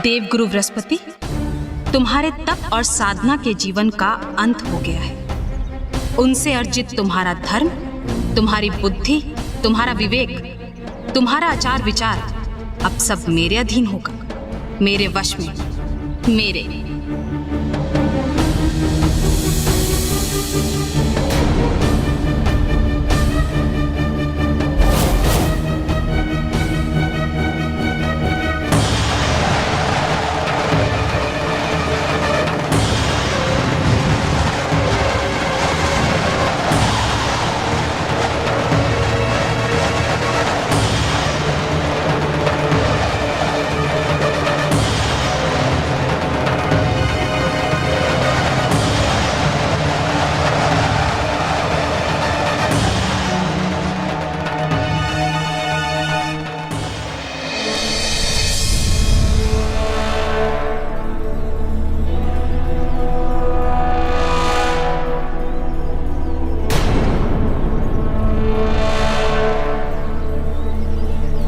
देवगुरु बृहस्पति, तुम्हारे तप और साधना के जीवन का अंत हो गया है। उनसे अर्जित तुम्हारा धर्म, तुम्हारी बुद्धि, तुम्हारा विवेक, तुम्हारा आचार विचार अब सब मेरे अधीन होगा, मेरे वश में, मेरे।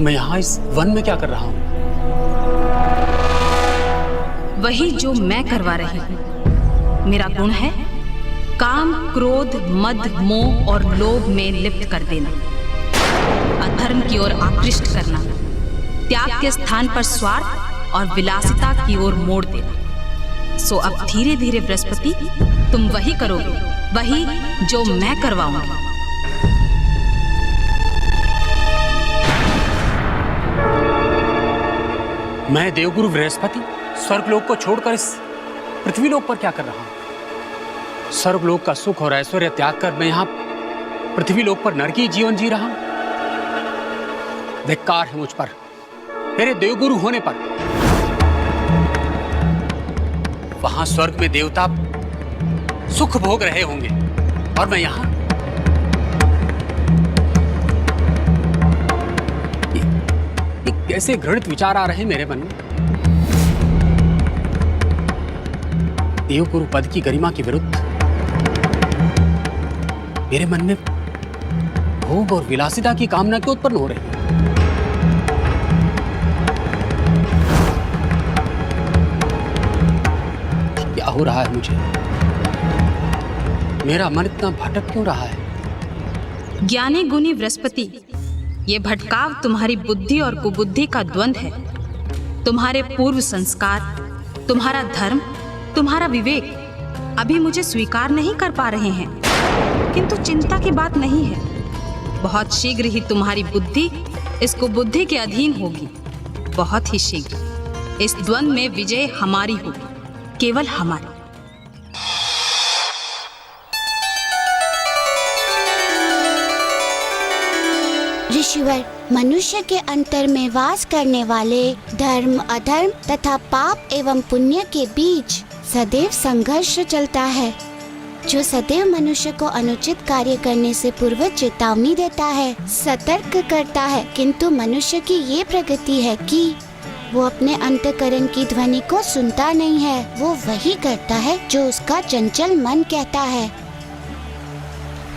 मैं यहाँ इस वन में क्या कर रहा हूँ? वही जो मैं करवा रही हूँ। मेरा गुण है काम, क्रोध, मद, मोह और लोभ में लिप्त कर देना, अधर्म की ओर आकृष्ट करना, त्याग के स्थान पर स्वार्थ और विलासिता की ओर मोड़ देना। सो अब धीरे धीरे बृहस्पति, तुम वही करोगे, वही जो मैं करवाऊंगी। मैं देवगुरु बृहस्पति स्वर्गलोक को छोड़कर इस पृथ्वीलोक पर क्या कर रहा हूं? स्वर्गलोक का सुख और ऐश्वर्य त्याग कर मैं यहाँ पृथ्वीलोक पर नरकी जीवन जी रहा हूं। धिक्कार है मुझ पर, मेरे देवगुरु होने पर। वहां स्वर्ग में देवता सुख भोग रहे होंगे और मैं यहाँ कैसे घृणित विचार आ रहे हैं मेरे मन में। देवगुरु पद की गरिमा के विरुद्ध मेरे मन में भोग और विलासिता की कामना क्यों उत्पन्न हो रही है? क्या हो रहा है मुझे? मेरा मन इतना भटक क्यों रहा है? ज्ञानी गुणी बृहस्पति, ये भटकाव तुम्हारी बुद्धि और कुबुद्धि का द्वंद है। तुम्हारे पूर्व संस्कार, तुम्हारा धर्म, तुम्हारा विवेक अभी मुझे स्वीकार नहीं कर पा रहे हैं, किंतु चिंता की बात नहीं है। बहुत शीघ्र ही तुम्हारी बुद्धि इस कुबुद्धि के अधीन होगी, बहुत ही शीघ्र। इस द्वंद में विजय हमारी होगी, केवल हमारी। ऋषिवर, मनुष्य के अंतर में वास करने वाले धर्म, अधर्म तथा पाप एवं पुण्य के बीच सदैव संघर्ष चलता है, जो सदैव मनुष्य को अनुचित कार्य करने से पूर्व चेतावनी देता है, सतर्क करता है। किंतु मनुष्य की ये प्रगति है कि वो अपने अंतःकरण की ध्वनि को सुनता नहीं है, वो वही करता है जो उसका चंचल मन कहता है।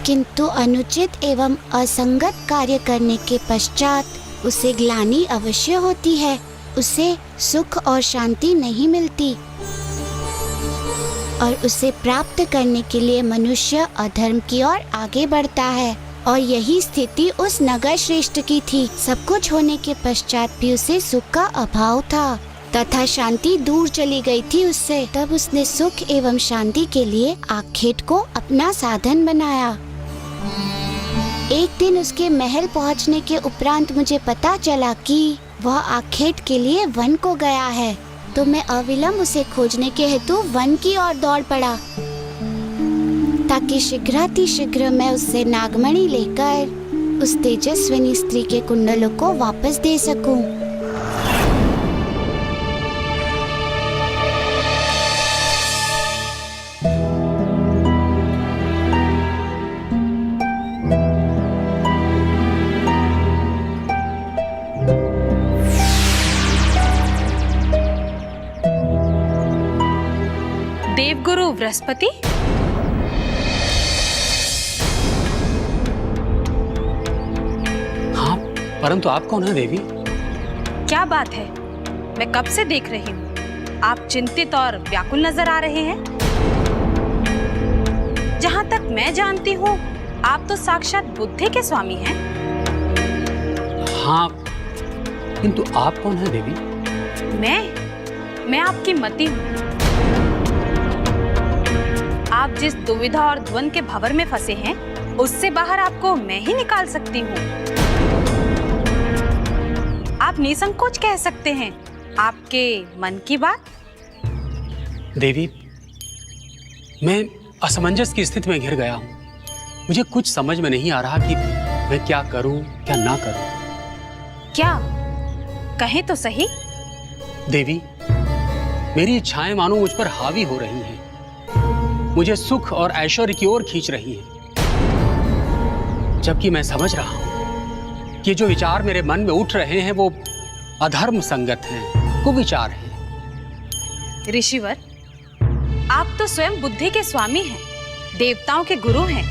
किंतु अनुचित एवं असंगत कार्य करने के पश्चात उसे ग्लानि अवश्य होती है, उसे सुख और शांति नहीं मिलती, और उसे प्राप्त करने के लिए मनुष्य अधर्म की ओर आगे बढ़ता है। और यही स्थिति उस नगर श्रेष्ठ की थी। सब कुछ होने के पश्चात भी उसे सुख का अभाव था तथा शांति दूर चली गई थी उससे। तब उसने सुख एवं शांति के लिए आखेट को अपना साधन बनाया। एक दिन उसके महल पहुंचने के उपरांत मुझे पता चला कि वह आखेट के लिए वन को गया है, तो मैं अविलंब उसे खोजने के हेतु वन की ओर दौड़ पड़ा, ताकि शीघ्रातिशीघ्र मैं उससे नागमणि लेकर उस तेजस्विनी स्त्री के कुंडलों को वापस दे सकूं। देवगुरु बृहस्पति, हाँ, परंतु आप कौन है देवी? क्या बात है? मैं कब से देख रही हूँ। आप चिंतित और व्याकुल नजर आ रहे हैं। जहां तक मैं जानती हूँ, आप तो साक्षात बुद्धि के स्वामी हैं। हाँ, किंतु आप कौन हैं देवी? मैं आपकी मति हूँ। आप जिस दुविधा और द्वंद के भंवर में फंसे हैं, उससे बाहर आपको मैं ही निकाल सकती हूँ। आप निसंकोच कह सकते हैं आपके मन की बात। देवी, मैं असमंजस की स्थिति में घिर गया हूँ। मुझे कुछ समझ में नहीं आ रहा कि मैं क्या करूं, क्या ना करूं। क्या कहें तो सही। देवी, मेरी इच्छाएं मानो मुझ पर हावी हो रही हैं, मुझे सुख और ऐश्वर्य की ओर खींच रही हैं, जबकि मैं समझ रहा हूं कि जो विचार मेरे मन में उठ रहे हैं वो अधर्म संगत हैं, कुविचार हैं। ऋषिवर, आप तो स्वयं बुद्धि के स्वामी हैं, देवताओं के गुरु हैं।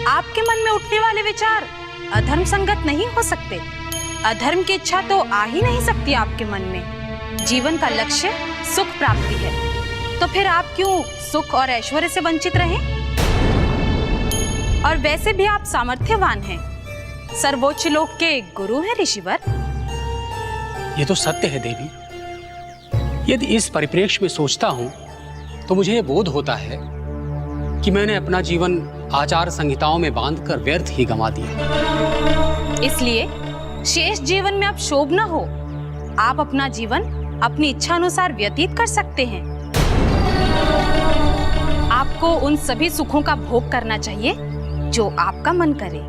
आपके मन में उठने वाले विचार अधर्म संगत नहीं हो सकते। अधर्म की इच्छा तो आ ही नहीं सकती आपके मन में। जीवन का लक्ष्य सुख प्राप्ति है, तो फिर आप क्यों सुख और ऐश्वर्य से वंचित रहें? और वैसे भी आप सामर्थ्यवान हैं, सर्वोच्च लोक के गुरु हैं ऋषिवर। ये तो सत्य है देवी। यदि इस परिप्रेक्ष्य में सोचता हूं तो मुझे ये बोध होता है कि मैंने अपना जीवन आचार संहिताओं में बांधकर व्यर्थ ही गंवा दिया। इसलिए शेष जीवन में अब शोभ न हो। आप अपना जीवन अपनी इच्छा अनुसार व्यतीत कर सकते हैं। आपको उन सभी सुखों का भोग करना चाहिए जो आपका मन करे।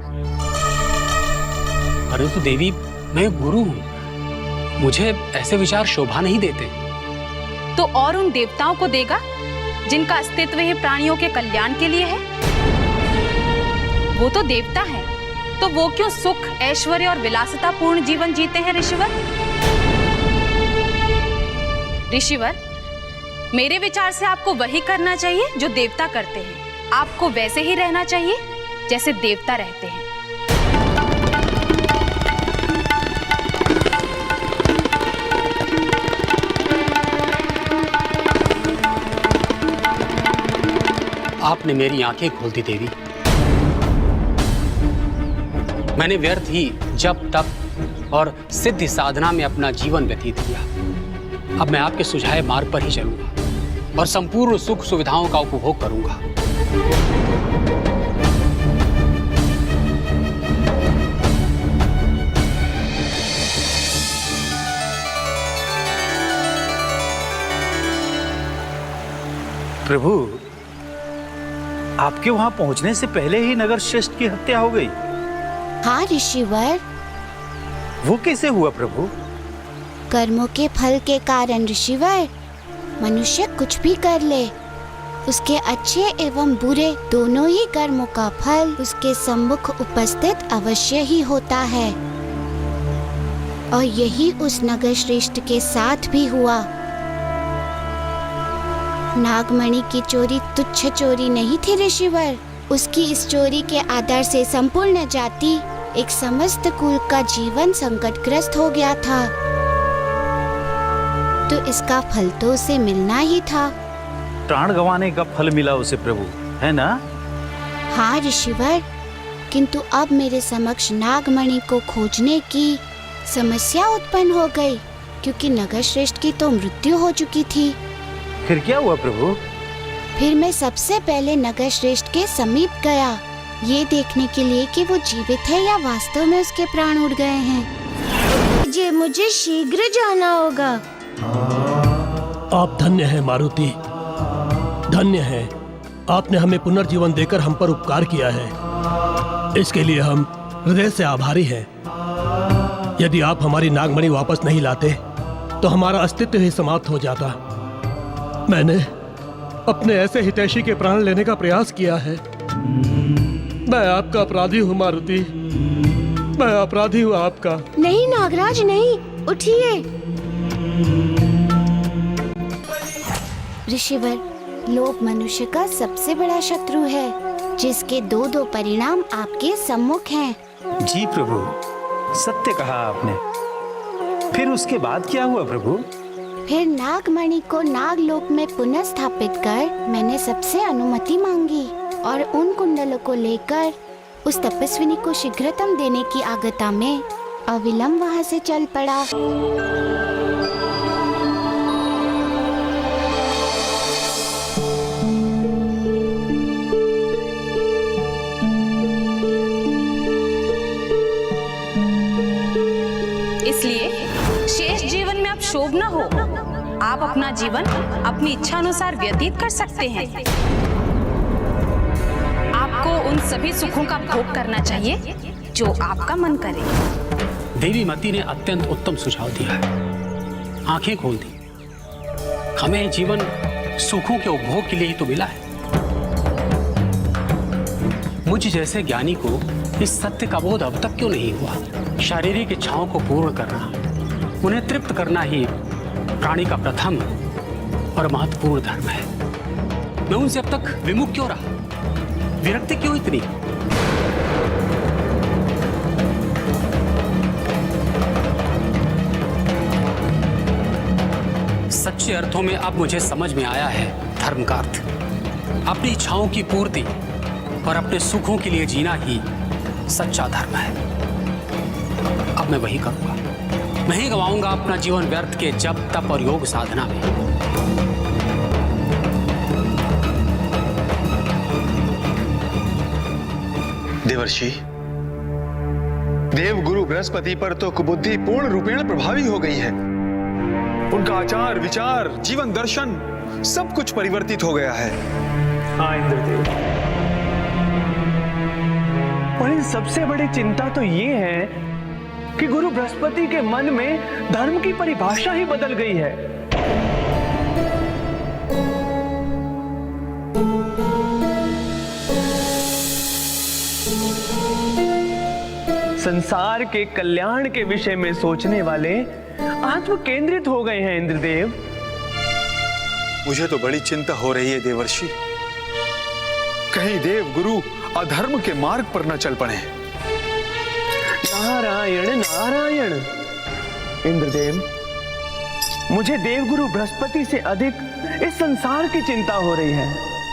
परंतु देवी, मैं गुरु हूं, मुझे ऐसे विचार शोभा नहीं देते। तो और उन देवताओं को देगा जिनका अस्तित्व ही प्राणियों के कल्याण के लिए है। वो तो देवता है, तो वो क्यों सुख, ऐश्वर्य और विलासिता पूर्ण जीवन जीते हैं ऋषिवर? ऋषिवर, मेरे विचार से आपको वही करना चाहिए जो देवता करते हैं। आपको वैसे ही रहना चाहिए जैसे देवता रहते हैं। आपने मेरी आंखें खोल दी देवी। मैंने व्यर्थ ही जप तप और सिद्धि साधना में अपना जीवन व्यतीत किया। अब मैं आपके सुझाए मार्ग पर ही चलूंगा और संपूर्ण सुख सुविधाओं का उपभोग करूंगा। प्रभु, आपके वहां पहुंचने से पहले ही नगर श्रेष्ठ की हत्या हो गई। हाँ ऋषिवर। वो कैसे हुआ प्रभु? कर्मों के फल के कारण ऋषिवर। मनुष्य कुछ भी कर ले, उसके अच्छे एवं बुरे दोनों ही कर्मों का फल उसके सम्मुख उपस्थित अवश्य ही होता है। और यही उस नगर श्रेष्ठ के साथ भी हुआ। नागमणि की चोरी तुच्छ चोरी नहीं थी ऋषिवर। उसकी इस चोरी के आधार से संपूर्ण जाति, एक समस्त कुल का जीवन संकटग्रस्त हो गया था। तो इसका फल तो उसे मिलना ही था। प्राण गंवाने का फल मिला उसे प्रभु, है ना? हाँ ऋषिवर, किंतु अब मेरे समक्ष नागमणि को खोजने की समस्या उत्पन्न हो गई, क्योंकि नगर श्रेष्ठ की तो मृत्यु हो चुकी थी। फिर क्या हुआ प्रभु? फिर मैं सबसे पहले नगर श्रेष्ठ के समीप गया, ये देखने के लिए कि वो जीवित है या वास्तव में उसके प्राण उड़ गए हैं। मुझे शीघ्र जाना होगा। आप धन्य हैं मारुति, धन्य हैं। आपने हमें पुनर्जीवन देकर हम पर उपकार किया है, इसके लिए हम हृदय से आभारी हैं। यदि आप हमारी नागमणि वापस नहीं लाते तो हमारा अस्तित्व ही समाप्त हो जाता। मैंने अपने ऐसे हितैषी के प्राण लेने का प्रयास किया है। मैं आपका अपराधी हूँ मारुति, मैं अपराधी हूँ आपका। नहीं नागराज नहीं, उठिए। ऋषिवर, लोभ मनुष्य का सबसे बड़ा शत्रु है, जिसके दो परिणाम आपके सम्मुख हैं। जी प्रभु, सत्य कहा आपने। फिर उसके बाद क्या हुआ प्रभु? फिर नागमणि को नागलोक में पुनः स्थापित कर मैंने सबसे अनुमति मांगी और उन कुंडलों को लेकर उस तपस्विनी को शीघ्रतम देने की आगता में अविलंब वहाँ से चल पड़ा। इसलिए शेष जीवन में अब शोभ न हो। आप अपना जीवन अपनी इच्छा अनुसार व्यतीत कर सकते हैं। आपको उन सभी सुखों का भोग करना चाहिए जो आपका मन करे। देवी मती ने अत्यंत उत्तम सुझाव दिया है। आंखें खोल दी। हमें जीवन सुखों के उपभोग के लिए ही तो मिला है। मुझ जैसे ज्ञानी को इस सत्य का बोध अब तक क्यों नहीं हुआ? शारीरिक इच्छाओं को पूर्ण करना, उन्हें तृप्त करना ही प्राणी का प्रथम और महत्वपूर्ण धर्म है। मैं उनसे अब तक विमुख क्यों रहा? विरक्ति क्यों इतनी? सच्चे अर्थों में अब मुझे समझ में आया है धर्म का अर्थ। अपनी इच्छाओं की पूर्ति और अपने सुखों के लिए जीना ही सच्चा धर्म है। अब मैं वही करूंगा। मैं ही गवाऊंगा अपना जीवन व्यर्थ के जप तप और योग साधना में। देवर्षि, देव गुरु बृहस्पति पर तो कुबुद्धि पूर्ण रूपेण प्रभावी हो गई है। उनका आचार विचार जीवन दर्शन सब कुछ परिवर्तित हो गया है। हाँ इंद्रदेव, और इन सबसे बड़ी चिंता तो ये है कि गुरु बृहस्पति के मन में धर्म की परिभाषा ही बदल गई है। संसार के कल्याण के विषय में सोचने वाले आत्म केंद्रित हो गए हैं इंद्रदेव। मुझे तो बड़ी चिंता हो रही है देवर्षि, कहीं देव गुरु अधर्म के मार्ग पर न चल पड़े। नारायण नारायण। इंद्रदेव, मुझे देवगुरु बृहस्पति से अधिक इस संसार की चिंता हो रही है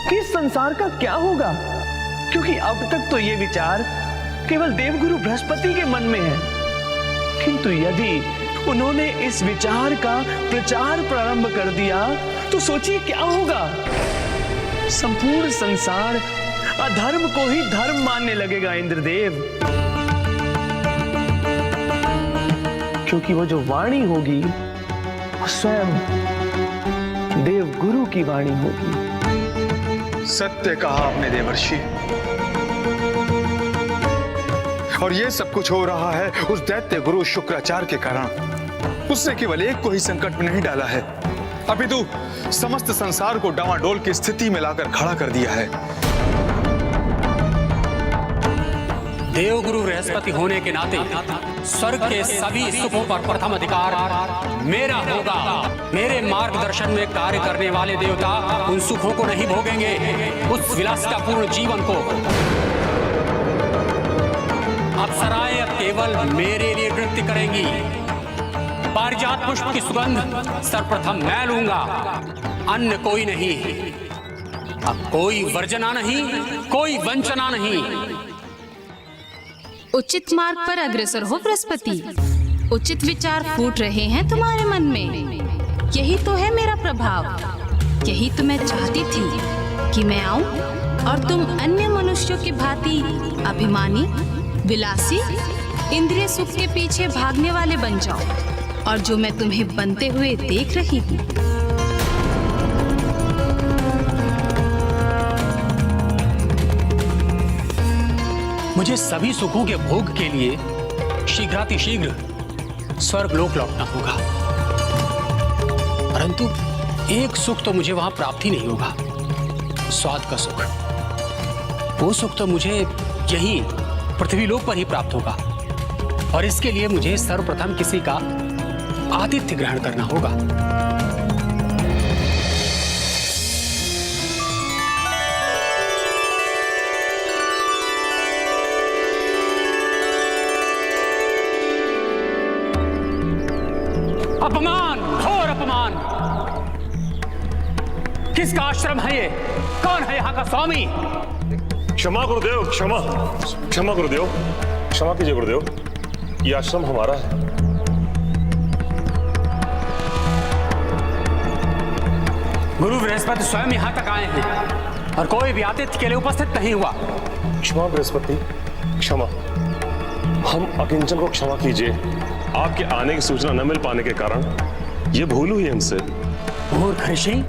कि इस संसार का क्या होगा, क्योंकि अब तक तो ये विचार केवल देवगुरु बृहस्पति के मन में है। किंतु यदि उन्होंने इस विचार का प्रचार प्रारंभ कर दिया तो सोचिए क्या होगा। संपूर्ण संसार अधर्म को ही धर्म मानने लगेगा इंद्रदेव, क्योंकि वो जो वाणी होगी वो स्वयं देव गुरु की वाणी होगी। सत्य कहा आपने देवर्षि, और ये सब कुछ हो रहा है उस दैत्य गुरु शुक्राचार्य के कारण। उसने केवल एक को ही संकट में नहीं डाला है, अपितु समस्त संसार को डामाडोल की स्थिति में लाकर खड़ा कर दिया है। देवगुरु बृहस्पति होने के नाते स्वर्ग के सभी सुखों पर प्रथम अधिकार मेरा होगा। मेरे मार्गदर्शन में कार्य करने वाले देवता उन सुखों को नहीं भोगेंगे, उस विलासितापूर्ण जीवन को। अप्सराएं अब केवल मेरे लिए नृत्य करेंगी। पारिजात पुष्प की सुगंध सर्वप्रथम मैं लूंगा, अन्य कोई नहीं। अब कोई वर्जना नहीं, कोई वंचना नहीं। उचित मार्ग पर अग्रसर हो बृहस्पति। उचित विचार फूट रहे हैं तुम्हारे मन में। यही तो है मेरा प्रभाव। यही तो मैं चाहती थी कि मैं आऊं और तुम अन्य मनुष्यों की भांति अभिमानी, विलासी, इंद्रिय सुख के पीछे भागने वाले बन जाओ, और जो मैं तुम्हें बनते हुए देख रही हूं। मुझे सभी सुखों के भोग के लिए शीघ्रातिशीघ्र स्वर्गलोक लौटना होगा, परंतु एक सुख तो मुझे वहां प्राप्त ही नहीं होगा, स्वाद का सुख। वो सुख तो मुझे यही पृथ्वीलोक पर ही प्राप्त होगा, और इसके लिए मुझे सर्वप्रथम किसी का आतिथ्य ग्रहण करना होगा। अपमान, घोर अपमान। किसका आश्रम है ये? कौन है यहाँ का स्वामी? क्षमा गुरुदेव, क्षमा क्षमा गुरुदेव, क्षमा कीजिए गुरुदेव, ये आश्रम हमारा है। गुरु बृहस्पति स्वयं यहाँ तक आए हैं और कोई भी आतिथ्य के लिए उपस्थित नहीं हुआ। क्षमा बृहस्पति, क्षमा। हम अकिंचन को क्षमा कीजिए। आपके आने की सूचना न मिल पाने के कारण ये भूल हुई हमसे। मूर्ख ऋषि,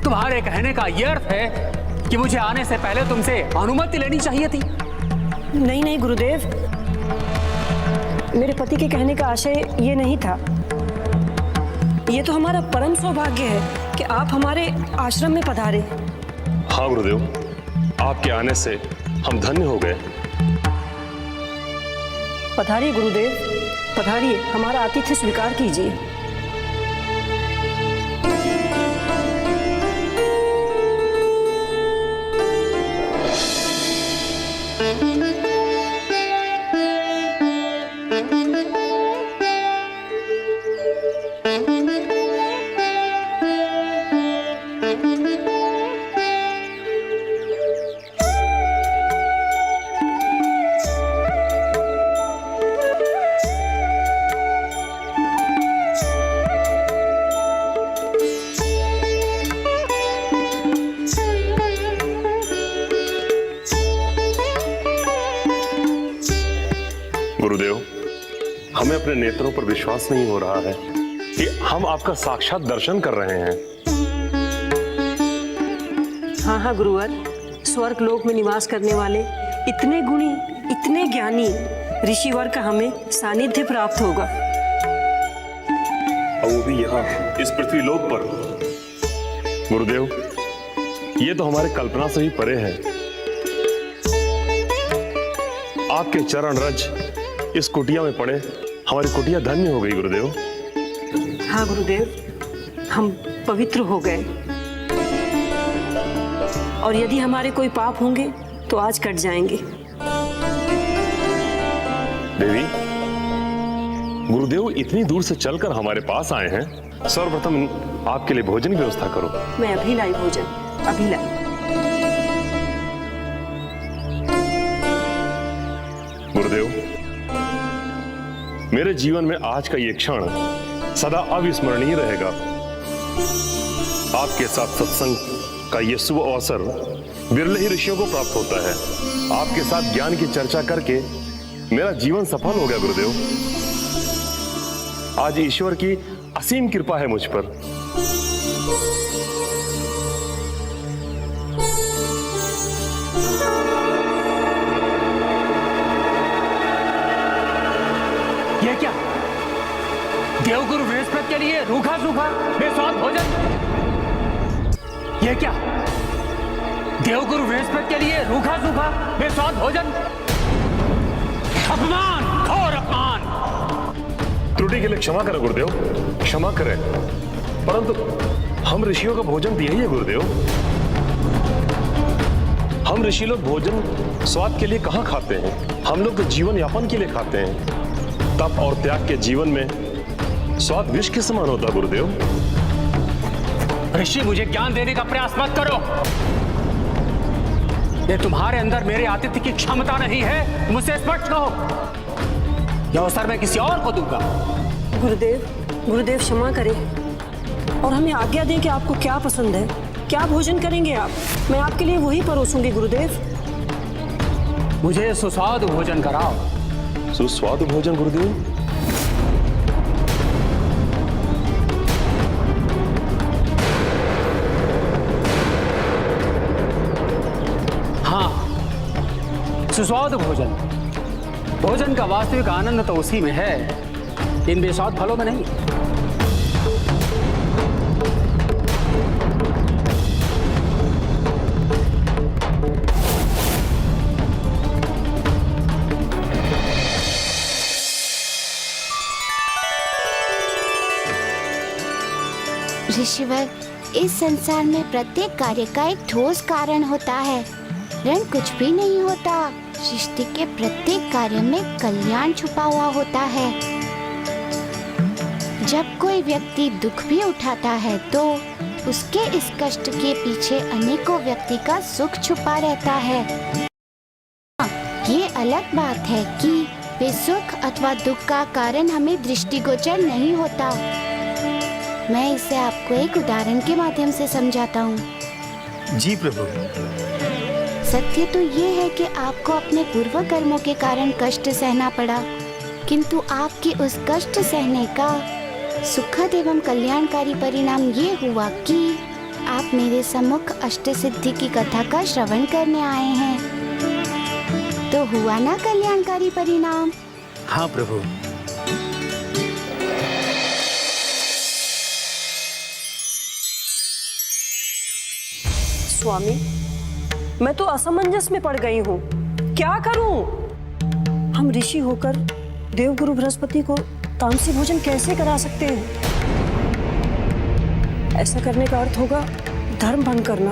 तुम्हारे कहने का यह अर्थ है कि मुझे आने से पहले तुमसे अनुमति लेनी चाहिए थी? नहीं नहीं गुरुदेव, मेरे पति के कहने का आशय ये नहीं था। ये तो हमारा परम सौभाग्य है कि आप हमारे आश्रम में पधारे। हाँ गुरुदेव, आपके आने से हम धन्य हो गए। पधारिए गुरुदेव, पधारिए, हमारा आतिथ्य स्वीकार कीजिए। गुरुदेव, हमें अपने नेत्रों पर विश्वास नहीं हो रहा है कि हम आपका साक्षात दर्शन कर रहे हैं। हाँ हाँ गुरुवर, स्वर्ग लोक में निवास करने वाले इतने गुणी, इतने ज्ञानी ऋषिवर का हमें सानिध्य प्राप्त होगा। और वो भी यहाँ इस पृथ्वी लोक पर। गुरुदेव, ये तो हमारे कल्पना से ही परे है। आपके चरण रज इस कुटिया में पड़े हमारी कुटिया धन्य हो गई गुरुदेव। हाँ गुरुदेव, हम पवित्र हो गए और यदि हमारे कोई पाप होंगे तो आज कट जाएंगे। देवी, गुरुदेव इतनी दूर से चलकर हमारे पास आए हैं, सर्वप्रथम आपके लिए भोजन की व्यवस्था करो। मैं अभी लाई भोजन, अभी लाई। गुरुदेव, मेरे जीवन में आज का ये क्षण सदा अविस्मरणीय रहेगा। आपके साथ सत्संग का ये शुभ अवसर विरले ही ऋषियों को प्राप्त होता है। आपके साथ ज्ञान की चर्चा करके मेरा जीवन सफल हो गया गुरुदेव। आज ईश्वर की असीम कृपा है मुझ पर। ये क्या? देवगुरु बृहस्पति के लिए रूखा सूखा बेस्वाद भोजन? ये क्या? देवगुरु बृहस्पति के लिए रूखा सूखा बेस्वाद भोजन? अपमान, घोर अपमान। त्रुटि के लिए क्षमा करें गुरुदेव, क्षमा करें, परंतु हम ऋषियों का भोजन दिया ही है गुरुदेव। हम ऋषि लोग भोजन स्वाद के लिए कहाँ खाते हैं? हम लोग तो जीवन यापन के लिए खाते हैं। तप और त्याग के जीवन में स्वाद विष के समान होता गुरुदेव। ऋषि, मुझे ज्ञान देने का प्रयास मत करो। ये तुम्हारे अंदर मेरे आतिथ्य की क्षमता नहीं है, मुझसे स्पष्ट कहो। यह अवसर मैं किसी और को दूंगा। गुरुदेव, गुरुदेव क्षमा करें और हमें आज्ञा दें कि आपको क्या पसंद है, क्या भोजन करेंगे आप? मैं आपके लिए वही परोसूंगी गुरुदेव। मुझे सुस्वादु भोजन कराओ। सुस्वादु भोजन गुरुदेव? हाँ, सुस्वादु भोजन। भोजन का वास्तविक आनंद तो उसी में है, इन बेस्वाद फलों में नहीं। ऋषिवर, इस संसार में प्रत्येक कार्य का एक ठोस कारण होता है, ऋण कुछ भी नहीं होता। सृष्टि के प्रत्येक कार्य में कल्याण छुपा हुआ होता है। जब कोई व्यक्ति दुख भी उठाता है तो उसके इस कष्ट के पीछे अनेकों व्यक्ति का सुख छुपा रहता है। ये अलग बात है कि वे सुख अथवा दुख का कारण हमें दृष्टिगोचर नहीं होता। मैं इसे आपको एक उदाहरण के माध्यम से समझाता हूँ। जी प्रभु। सत्य तो ये है कि आपको अपने पूर्व कर्मों के कारण कष्ट सहना पड़ा, किंतु आपके उस कष्ट सहने का सुखद एवं कल्याणकारी परिणाम ये हुआ कि आप मेरे सम्मुख अष्ट सिद्धि की कथा का श्रवण करने आए हैं। तो हुआ ना कल्याणकारी परिणाम? हाँ प्रभु। स्वामी, मैं तो असमंजस में पड़ गई हूँ। क्या करूँ? हम ऋषि होकर देवगुरु बृहस्पति को तामसी भोजन कैसे करा सकते हैं? ऐसा करने का अर्थ होगा धर्म भंग करना।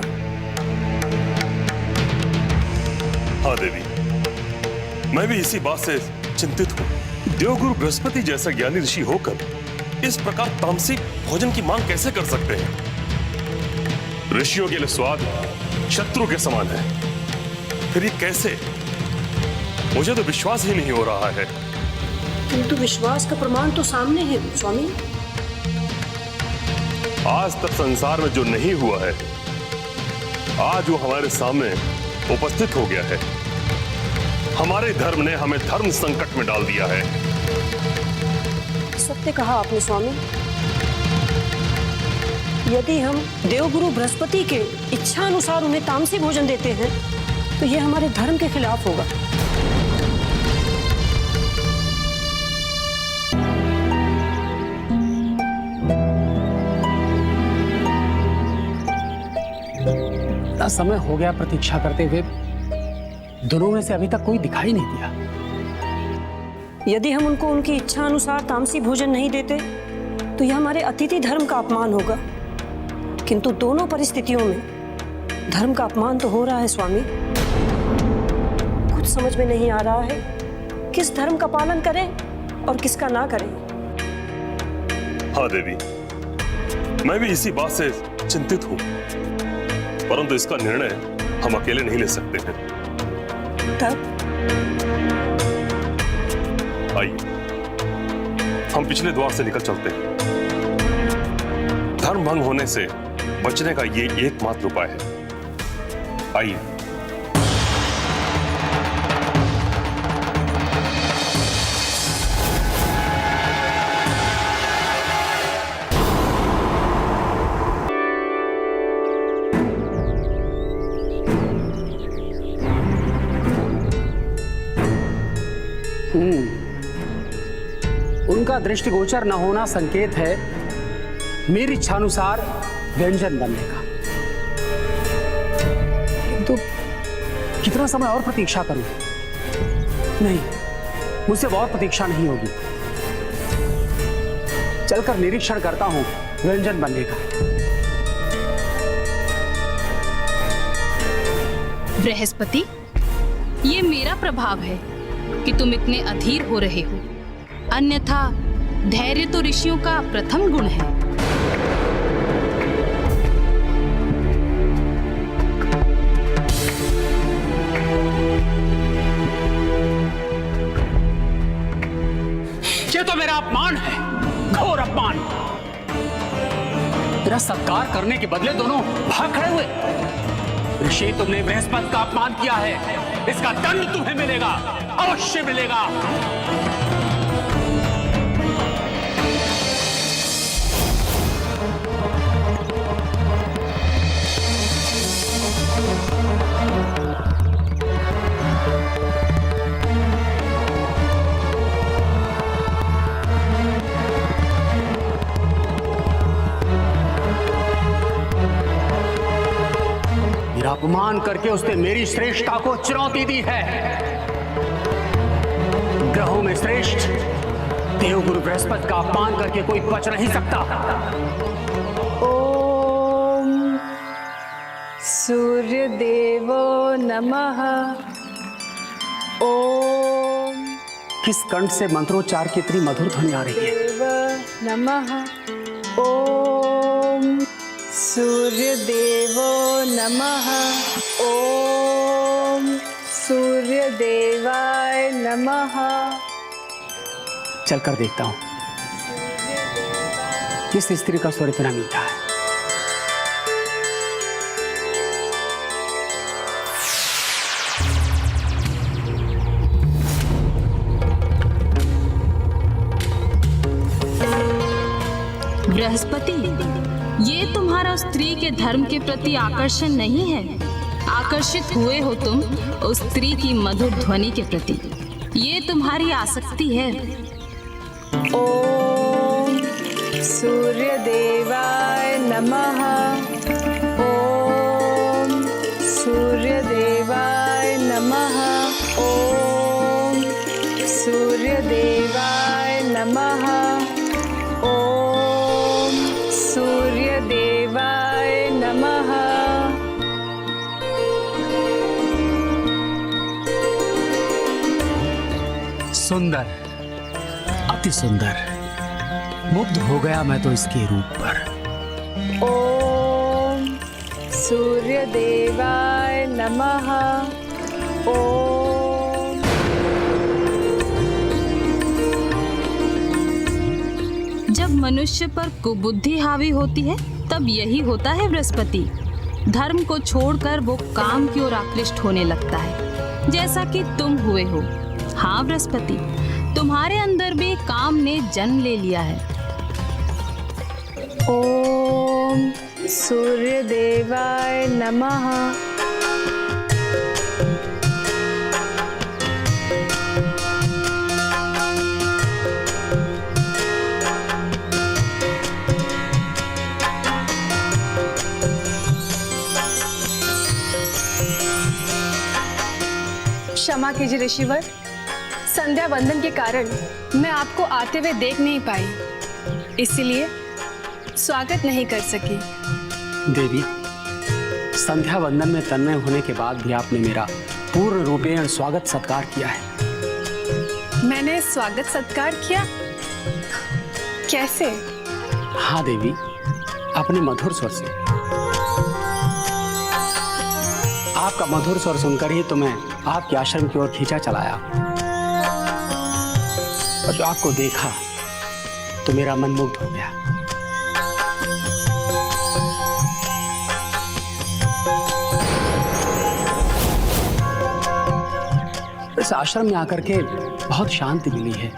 हाँ देवी, मैं भी इसी बात से चिंतित हूँ। देवगुरु बृहस्पति जैसा ज्ञानी ऋषि होकर इस प्रकार तामसिक भोजन की मांग कैसे कर सकते हैं? ऋषियों के लिए स्वाद शत्रु के समान है। फिर ये कैसे? मुझे तो विश्वास ही नहीं हो रहा है। किंतु विश्वास का प्रमाण तो सामने है स्वामी। आज तक संसार में जो नहीं हुआ है, आज वो हमारे सामने उपस्थित हो गया है। हमारे धर्म ने हमें धर्म संकट में डाल दिया है। सत्य कहा आपने स्वामी। यदि हम देवगुरु बृहस्पति के इच्छा अनुसार उन्हें तामसी भोजन देते हैं तो यह हमारे धर्म के खिलाफ होगा। इतना समय हो गया प्रतीक्षा करते हुए, दोनों में से अभी तक कोई दिखाई नहीं दिया। यदि हम उनको उनकी इच्छा अनुसार तामसी भोजन नहीं देते तो यह हमारे अतिथि धर्म का अपमान होगा। किंतु दोनों परिस्थितियों में धर्म का अपमान तो हो रहा है स्वामी। कुछ समझ में नहीं आ रहा है किस धर्म का पालन करें और किसका ना करें। हाँ देवी, मैं भी इसी बात से चिंतित हूं, परंतु इसका निर्णय हम अकेले नहीं ले सकते हैं। तब आइए, हम पिछले द्वार से निकल चलते हैं। धर्म भंग होने से बचने का ये एकमात्र उपाय है। आइए। उनका दृष्टिगोचर न होना संकेत है मेरी इच्छानुसार व्यंजन बनने का। किंतु कितना समय और प्रतीक्षा करूं? नहीं, मुझसे और प्रतीक्षा नहीं होगी। चलकर निरीक्षण करता हूं व्यंजन बनने का। बृहस्पति, ये मेरा प्रभाव है कि तुम इतने अधीर हो रहे हो, अन्यथा धैर्य तो ऋषियों का प्रथम गुण है। ये तो मेरा अपमान है, घोर अपमान। तेरा सत्कार करने के बदले दोनों भाग खड़े हुए। ऋषि, तुमने बृहस्पति का अपमान किया है, इसका दंड तुम्हें मिलेगा, अवश्य मिलेगा। मेरा अपमान करके उसने मेरी श्रेष्ठता को चुनौती दी है। ग्रहों में श्रेष्ठ देवगुरु बृहस्पति का अपमान करके कोई बच नहीं सकता। ओम सूर्य देवो नमः। ओम किस कंठ से मंत्रोच्चार की इतनी मधुर ध्वनि आ रही है? देव नमः। ओम सूर्यदेवो नमः। ओम सूर्यदेवाय नमः। चलकर देखता हूँ किस स्त्री का स्वर इतना मीठा है। बृहस्पति, ये तुम्हारा स्त्री के धर्म के प्रति आकर्षण नहीं है। आकर्षित हुए हो तुम उस स्त्री की मधुर ध्वनि के प्रति। ये तुम्हारी आसक्ति है। ओम सूर्यदेवाय नमः। ओम सूर्यदेवाय नमः। ओम सूर्यदेवाय नमः। ओम सूर्यदेवाय नमः। सुंदर, अति सुंदर। मुग्ध हो गया मैं तो इसके रूप पर। ओम सूर्यदेवाय नमः। ओम जब मनुष्य पर कुबुद्धि हावी होती है तब यही होता है बृहस्पति। धर्म को छोड़कर वो काम की ओर आकृष्ट होने लगता है, जैसा कि तुम हुए हो। हाँ बृहस्पति, तुम्हारे अंदर भी काम ने जन्म ले लिया है। ओम सूर्यदेवाय नमः। क्षमा कीजिए ऋषिवर, संध्या वंदन के कारण मैं आपको आते हुए देख नहीं पाई, इसलिए स्वागत नहीं कर सकी। देवी, संध्या वंदन में तन्मय होने के बाद भी आपने मेरा पूर्ण रूपेण स्वागत सत्कार किया है। मैंने स्वागत सत्कार किया? कैसे? हाँ देवी, अपने मधुर स्वर से। आपका मधुर स्वर सुनकर ही तो मैं आपके आश्रम की ओर खींचा चलाया, और जो आपको देखा तो मेरा मन मुग्ध हो गया। इस आश्रम में आकर के बहुत शांति मिली है।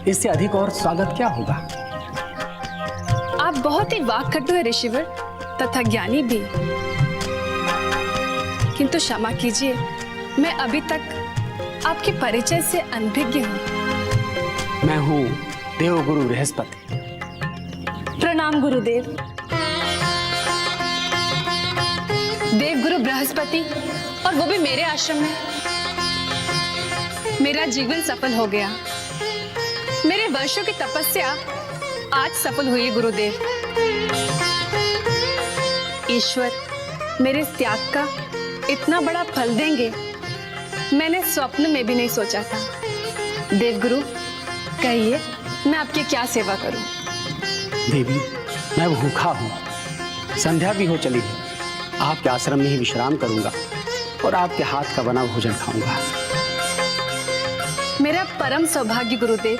इससे अधिक और स्वागत क्या होगा? आप बहुत ही वाक्पटु है ऋषिवर, तथा ज्ञानी भी। किंतु क्षमा कीजिए, मैं अभी तक आपके परिचय से अनभिज्ञ हूँ। मैं हूँ देवगुरु बृहस्पति। प्रणाम गुरुदेव। देवगुरु बृहस्पति, और वो भी मेरे आश्रम में। मेरा जीवन सफल हो गया। मेरे वर्षों की तपस्या आज सफल हुई है गुरुदेव। ईश्वर मेरे इस त्याग का इतना बड़ा फल देंगे, मैंने स्वप्न में भी नहीं सोचा था। देवगुरु, कहिए मैं आपकी क्या सेवा करूं? देवी, मैं भूखा हूँ, संध्या भी हो चली है। आपके आश्रम में ही विश्राम करूंगा और आपके हाथ का बना भोजन खाऊंगा। मेरा परम सौभाग्य गुरुदेव,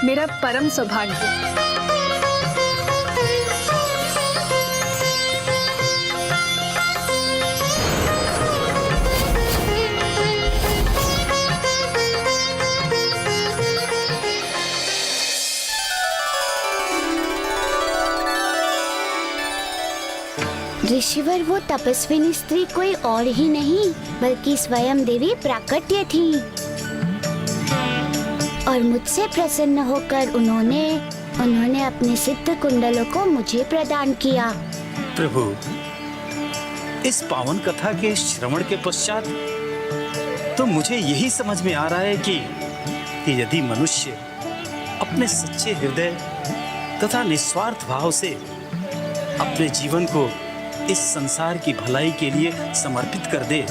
मेरा परम सौभाग्य। ऋषिवर, वो तपस्विनी स्त्री कोई और ही नहीं बल्कि स्वयं देवी प्राकट्य थी, और मुझसे प्रसन्न होकर उन्होंने अपने सिद्ध कुंडलों को मुझे प्रदान किया। प्रभु, इस पावन कथा के श्रवण के पश्चात तो मुझे यही समझ में आ रहा है कि यदि मनुष्य अपने सच्चे हृदय तथा निस्वार्थ भाव से अपने जीवन को इस संसार की भलाई के लिए समर्पित कर दे,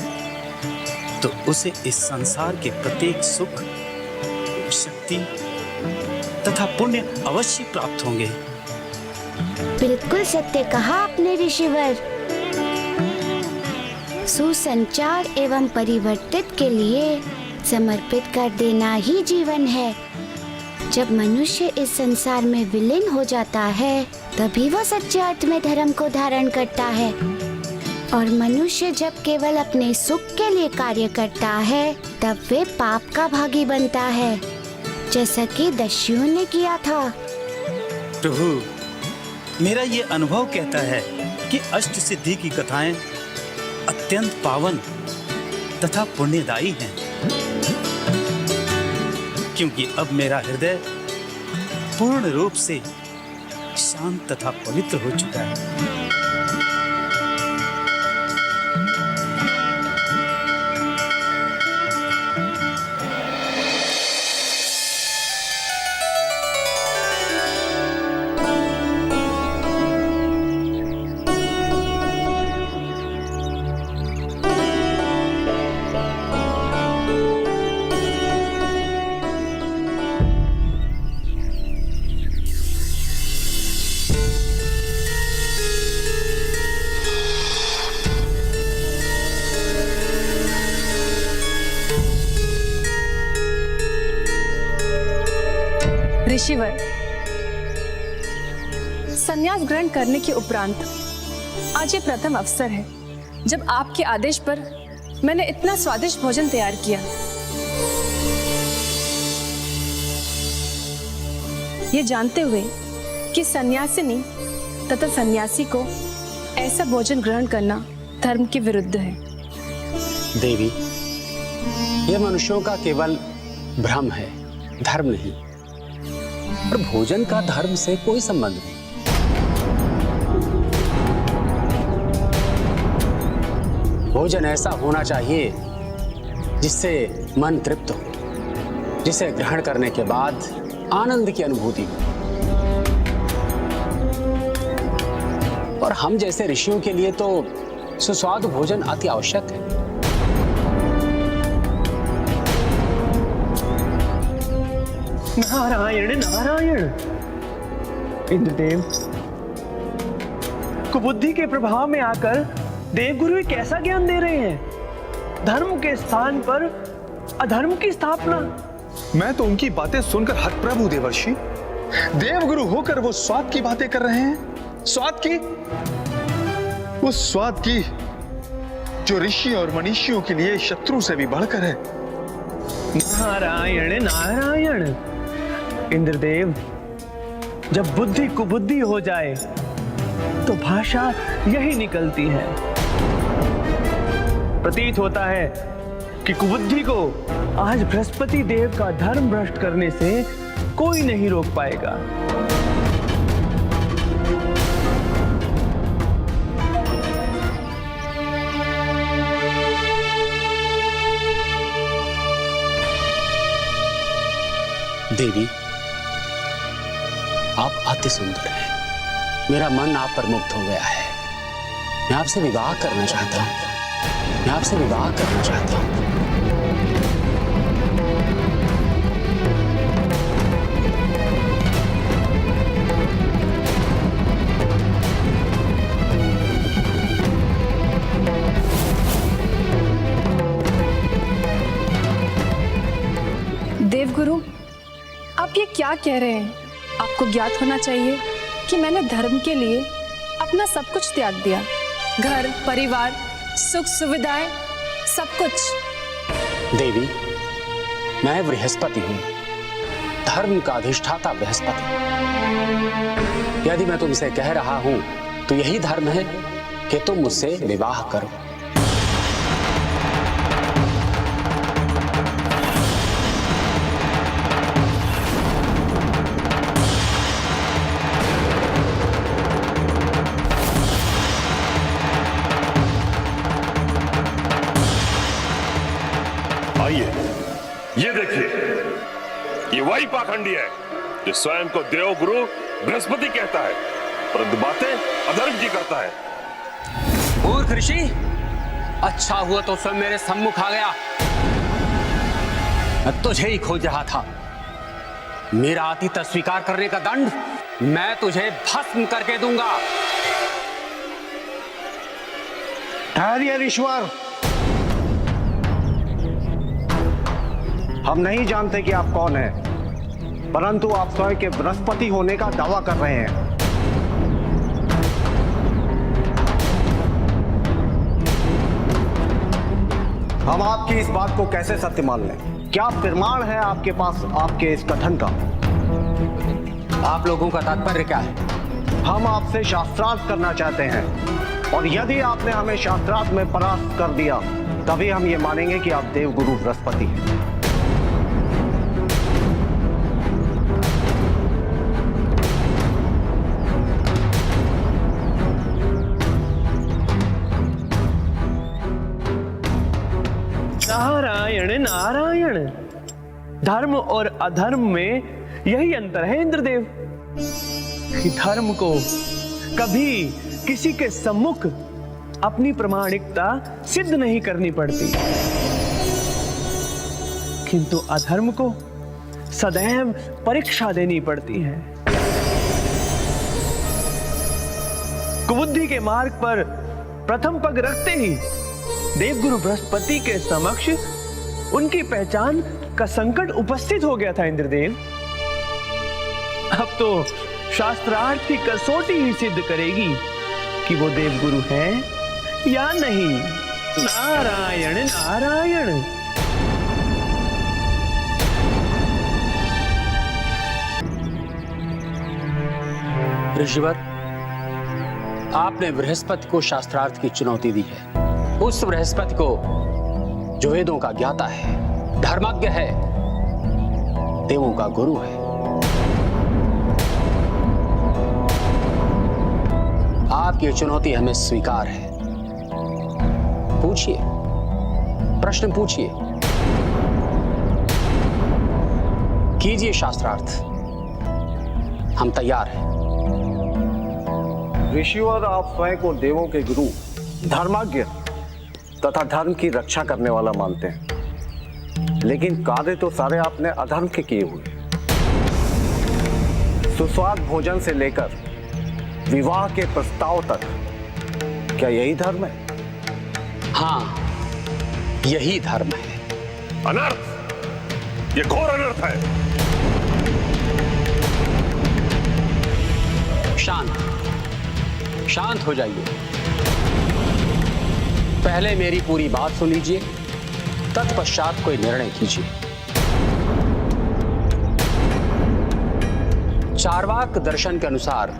तो उसे इस संसार के प्रत्येक सुख, शक्ति तथा पुण्य अवश्य प्राप्त होंगे। बिल्कुल सत्य कहा आपने ऋषिवर। सुसंचार एवं परिवर्तित के लिए समर्पित कर देना ही जीवन है। जब मनुष्य इस संसार में विलीन हो जाता है तभी वो सच्चे अर्थ में धर्म को धारण करता है। और मनुष्य जब केवल अपने सुख के लिए कार्य करता है तब वे पाप का भागी बनता है, जैसा कि दस्युओं ने किया था। प्रभु, मेरा ये अनुभव कहता है कि अष्ट सिद्धि की कथाएं अत्यंत पावन तथा पुण्यदायी हैं, क्योंकि अब मेरा हृदय पूर्ण रूप से शांत तथा पवित्र हो चुका है। ऋषिवर, संन्यास ग्रहण करने के उपरांत आज ये प्रथम अवसर है जब आपके आदेश पर मैंने इतना स्वादिष्ट भोजन तैयार किया। ये जानते हुए कि सन्यासिनी तथा सन्यासी को ऐसा भोजन ग्रहण करना धर्म के विरुद्ध है। देवी, यह मनुष्यों का केवल भ्रम है, धर्म नहीं। और भोजन का धर्म से कोई संबंध नहीं। भोजन ऐसा होना चाहिए जिससे मन तृप्त हो, जिसे ग्रहण करने के बाद आनंद की अनुभूति हो। और हम जैसे ऋषियों के लिए तो सुस्वादु भोजन अति आवश्यक है। नारायण नारायण। इंद्रदेव, कुबुद्धि के प्रभाव में आकर देवगुरु कैसा ज्ञान दे रहे हैं? धर्म के स्थान पर अधर्म की स्थापना। मैं तो उनकी बातें सुनकर हतप्रभ हूं देवर्षि। देवगुरु होकर वो स्वाद की बातें कर रहे हैं। स्वाद की, उस स्वाद की जो ऋषि और मनीषियों के लिए शत्रु से भी बढ़कर है। नारायण नारायण। इंद्रदेव, जब बुद्धि कुबुद्धि हो जाए तो भाषा यही निकलती है। प्रतीत होता है कि कुबुद्धि को आज बृहस्पति देव का धर्म भ्रष्ट करने से कोई नहीं रोक पाएगा। देवी, आप अति सुंदर हैं। मेरा मन आप पर मुग्ध हो गया है। मैं आपसे विवाह करना चाहता हूं। मैं आपसे विवाह करना चाहता हूं। देवगुरु, आप ये क्या कह रहे हैं? आपको ज्ञात होना चाहिए कि मैंने धर्म के लिए अपना सब कुछ त्याग दिया। घर, परिवार, सुख सुविधाएं, सब कुछ। देवी, मैं बृहस्पति हूं, धर्म का अधिष्ठाता बृहस्पति। यदि मैं तुमसे कह रहा हूं तो यही धर्म है कि तुम मुझसे विवाह करो। ये देखिए, ये वही पाखंडी है जो स्वयं को देवगुरु बृहस्पति कहता है, परंतु बातें अधर्म की करता है। मूर्ख ऋषि, अच्छा हुआ तो स्वयं मेरे सम्मुख आ गया। मैं तुझे ही खोज रहा था। मेरा आतिथ्य स्वीकार करने का दंड मैं तुझे भस्म करके दूंगा। ठहरिए ऋषवर, हम नहीं जानते कि आप कौन हैं, परंतु आप स्वयं के बृहस्पति होने का दावा कर रहे हैं। हम आपकी इस बात को कैसे सत्य मान लें? क्या प्रमाण है आपके पास आपके इस कथन का? आप लोगों का तात्पर्य क्या है? हम आपसे शास्त्रार्थ करना चाहते हैं, और यदि आपने हमें शास्त्रार्थ में परास्त कर दिया तभी हम ये मानेंगे कि आप देवगुरु बृहस्पति हैं। नारायण नारायण, धर्म और अधर्म में यही अंतर है इंद्रदेव कि धर्म को कभी किसी के सम्मुख अपनी प्रामाणिकता सिद्ध नहीं करनी पड़ती, किंतु अधर्म को सदैव परीक्षा देनी पड़ती है। कुबुद्धि के मार्ग पर प्रथम पग रखते ही देवगुरु बृहस्पति के समक्ष उनकी पहचान का संकट उपस्थित हो गया था इंद्रदेव। अब तो शास्त्रार्थ की कसौटी ही सिद्ध करेगी कि वो देवगुरु हैं या नहीं। नारायण नारायण। ऋषिवर, आपने बृहस्पति को शास्त्रार्थ की चुनौती दी है। उस बृहस्पति को जो वेदों का ज्ञाता है, धर्मज्ञ है, देवों का गुरु है। आपकी ये चुनौती हमें स्वीकार है। पूछिए, प्रश्न पूछिए, कीजिए शास्त्रार्थ, हम तैयार हैं। ऋषिवर, आप स्वयं को देवों के गुरु, धर्मज्ञ तथा धर्म की रक्षा करने वाला मानते हैं, लेकिन कार्य तो सारे आपने अधर्म के किए हुए। सुस्वाद भोजन से लेकर विवाह के प्रस्ताव तक, क्या यही धर्म है? हाँ, यही धर्म है। अनर्थ, ये घोर अनर्थ है। शांत हो जाइए। पहले मेरी पूरी बात सुन लीजिए, तत्पश्चात कोई निर्णय कीजिए। चार्वाक दर्शन के अनुसार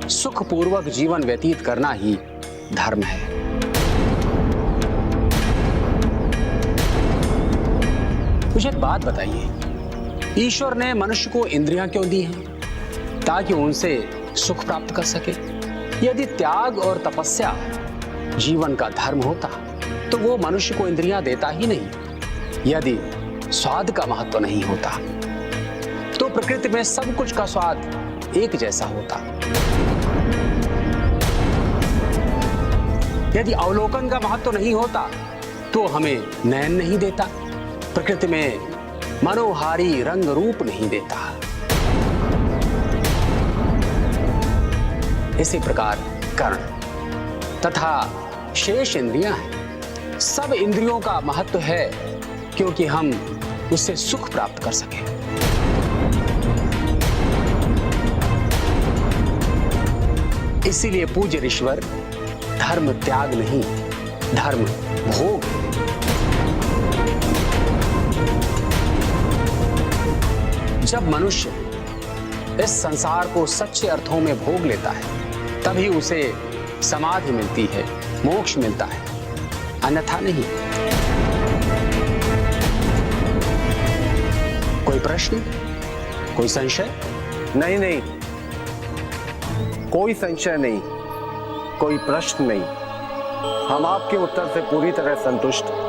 सुखपूर्वक जीवन व्यतीत करना ही धर्म है। मुझे एक बात बताइए, ईश्वर ने मनुष्य को इंद्रियां क्यों दी हैं? ताकि उनसे सुख प्राप्त कर सके। यदि त्याग और तपस्या जीवन का धर्म होता तो वो मनुष्य को इंद्रियां देता ही नहीं। यदि स्वाद का महत्व नहीं होता तो प्रकृति में सब कुछ का स्वाद एक जैसा होता। यदि अवलोकन का महत्व नहीं होता तो हमें नयन नहीं देता, प्रकृति में मनोहारी रंग रूप नहीं देता। इसी प्रकार कर्ण तथा शेष इंद्रियां हैं। सब इंद्रियों का महत्व है क्योंकि हम उससे सुख प्राप्त कर सकें। इसीलिए पूज्य ऋषिवर, धर्म त्याग नहीं, धर्म भोग। जब मनुष्य इस संसार को सच्चे अर्थों में भोग लेता है तभी उसे समाधि मिलती है, मोक्ष मिलता है, अन्यथा नहीं। कोई प्रश्न, कोई संशय? नहीं नहीं, कोई संशय नहीं, कोई प्रश्न नहीं। हम आपके उत्तर से पूरी तरह संतुष्ट हैं।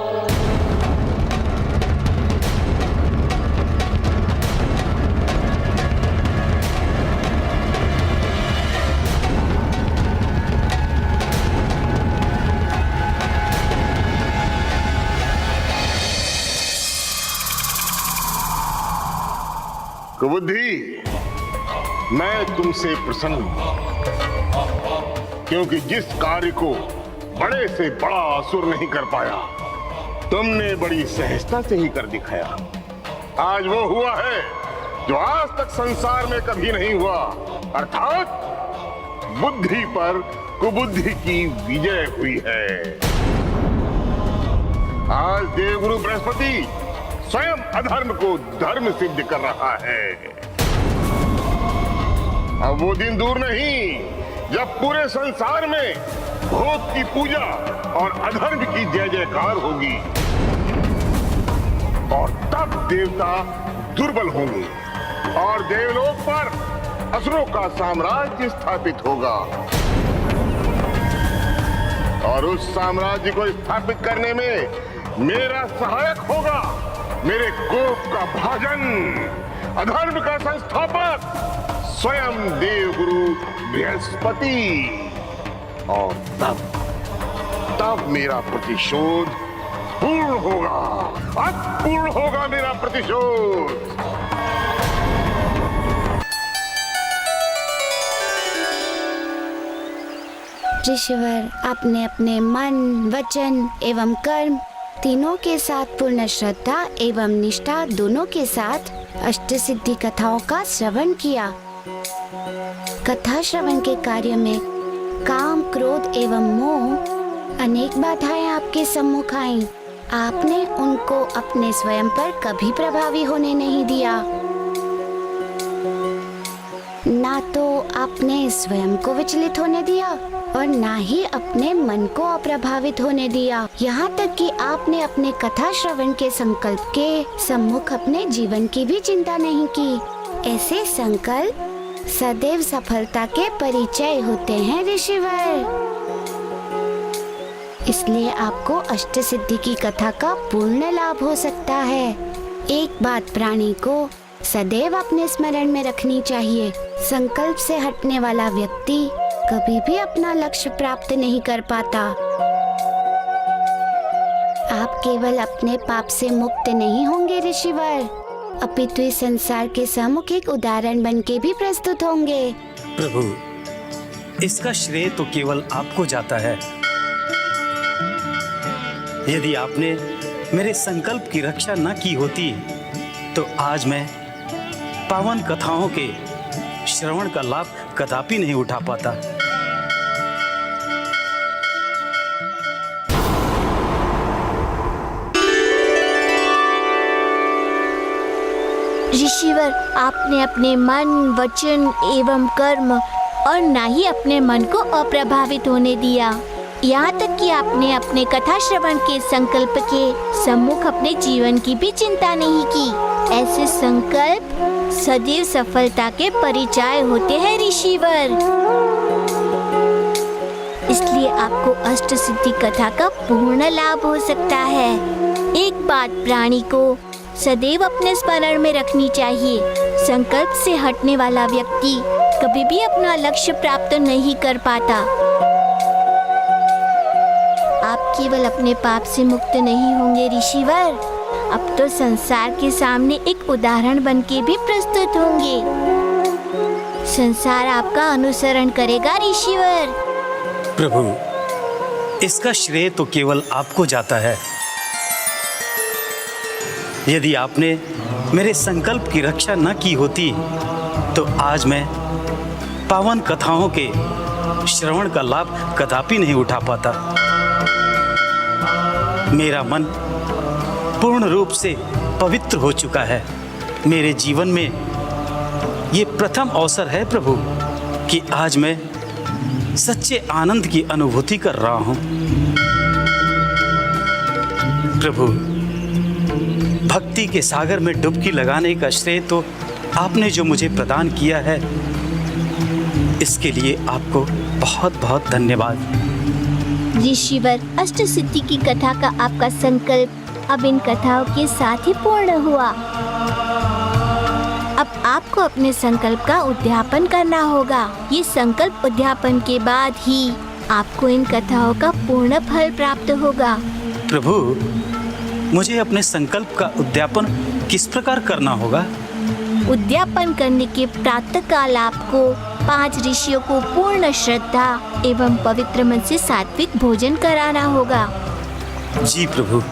कुबुद्धि, मैं तुमसे प्रसन्न हूं, क्योंकि जिस कार्य को बड़े से बड़ा असुर नहीं कर पाया, तुमने बड़ी सहजता से ही कर दिखाया। आज वो हुआ है जो आज तक संसार में कभी नहीं हुआ, अर्थात बुद्धि पर कुबुद्धि की विजय हुई है। आज देवगुरु बृहस्पति स्वयं अधर्म को धर्म सिद्ध कर रहा है। अब वो दिन दूर नहीं जब पूरे संसार में भूत की पूजा और अधर्म की जय जयकार होगी, और तब देवता दुर्बल होंगे और देवलोक पर असुरों का साम्राज्य स्थापित होगा। और उस साम्राज्य को स्थापित करने में मेरा सहायक होगा मेरे कोप का भाजन, अधर्म का संस्थापक स्वयं देवगुरु बृहस्पति। और तब मेरा प्रतिशोध पूर्ण होगा, अब पूर्ण होगा मेरा प्रतिशोध। ऋषिवर, आपने अपने मन, वचन एवं कर्म तीनों के साथ पूर्ण श्रद्धा एवं निष्ठा दोनों के साथ अष्ट सिद्धि कथाओं का श्रवण किया। कथा श्रवण के कार्य में काम, क्रोध एवं मोह अनेक बाधाएं आपके सम्मुख आईं। आपने उनको अपने स्वयं पर कभी प्रभावी होने नहीं दिया। ना तो आपने स्वयं को विचलित होने दिया और ना ही अपने मन को अप्रभावित होने दिया। यहाँ तक कि आपने अपने कथा श्रवण के संकल्प के सम्मुख अपने जीवन की भी चिंता नहीं की। ऐसे संकल्प सदैव सफलता के परिचय होते हैं ऋषिवर। इसलिए आपको अष्ट सिद्धि की कथा का पूर्ण लाभ हो सकता है। एक बात प्राणी को सदैव अपने स्मरण में रखनी चाहिए, संकल्प से हटने वाला व्यक्ति कभी भी अपना लक्ष्य प्राप्त नहीं कर पाता। आप केवल अपने पाप से मुक्त नहीं होंगे ऋषिवर, अपितु इस संसार के सम्मुख एक उदाहरण बनके भी प्रस्तुत होंगे। प्रभु, इसका श्रेय तो केवल आपको जाता है। यदि आपने मेरे संकल्प की रक्षा न की होती तो आज मैं पावन कथाओं के श्रवण का लाभ कदापि नहीं उठा पाता। ऋषिवर, आपने अपने मन, वचन एवं कर्म और ना ही अपने मन को अप्रभावित होने दिया। यहाँ तक कि आपने अपने कथा श्रवण के संकल्प के सम्मुख अपने जीवन की भी चिंता नहीं की। ऐसे संकल्प सदैव सफलता के परिचय होते हैं ऋषिवर। इसलिए आपको अष्ट सिद्धि कथा का पूर्ण लाभ हो सकता है। एक बात प्राणी को सदैव अपने स्मरण में रखनी चाहिए, संकल्प से हटने वाला व्यक्ति कभी भी अपना लक्ष्य प्राप्त नहीं कर पाता। आप केवल अपने पाप से मुक्त नहीं होंगे ऋषिवर, अब तो संसार के सामने एक उदाहरण बनके भी प्रस्तुत होंगे। संसार आपका अनुसरण करेगा ऋषिवर। प्रभु, इसका श्रेय तो केवल आपको जाता है। यदि आपने मेरे संकल्प की रक्षा न की होती तो आज मैं पावन कथाओं के श्रवण का लाभ कदापि नहीं उठा पाता। मेरा मन पूर्ण रूप से पवित्र हो चुका है। मेरे जीवन में ये प्रथम अवसर है प्रभु कि आज मैं सच्चे आनंद की अनुभूति कर रहा हूँ। प्रभु, भक्ति के सागर में डुबकी लगाने का श्रेय तो आपने जो मुझे प्रदान किया है, इसके लिए आपको बहुत बहुत धन्यवाद। ऋषिवर, अष्ट सिद्धि की कथा का आपका संकल्प अब इन कथाओं के साथ ही पूर्ण हुआ। अब आपको अपने संकल्प का उद्यापन करना होगा। ये संकल्प उद्यापन के बाद ही आपको इन कथाओं का पूर्ण फल प्राप्त होगा। प्रभु, मुझे अपने संकल्प का उद्यापन किस प्रकार करना होगा? उद्यापन करने के प्रातःकाल आपको 5 ऋषियों को पूर्ण श्रद्धा एवं पवित्र मन से सात्विक भोजन कराना होगा। जी प्रभु।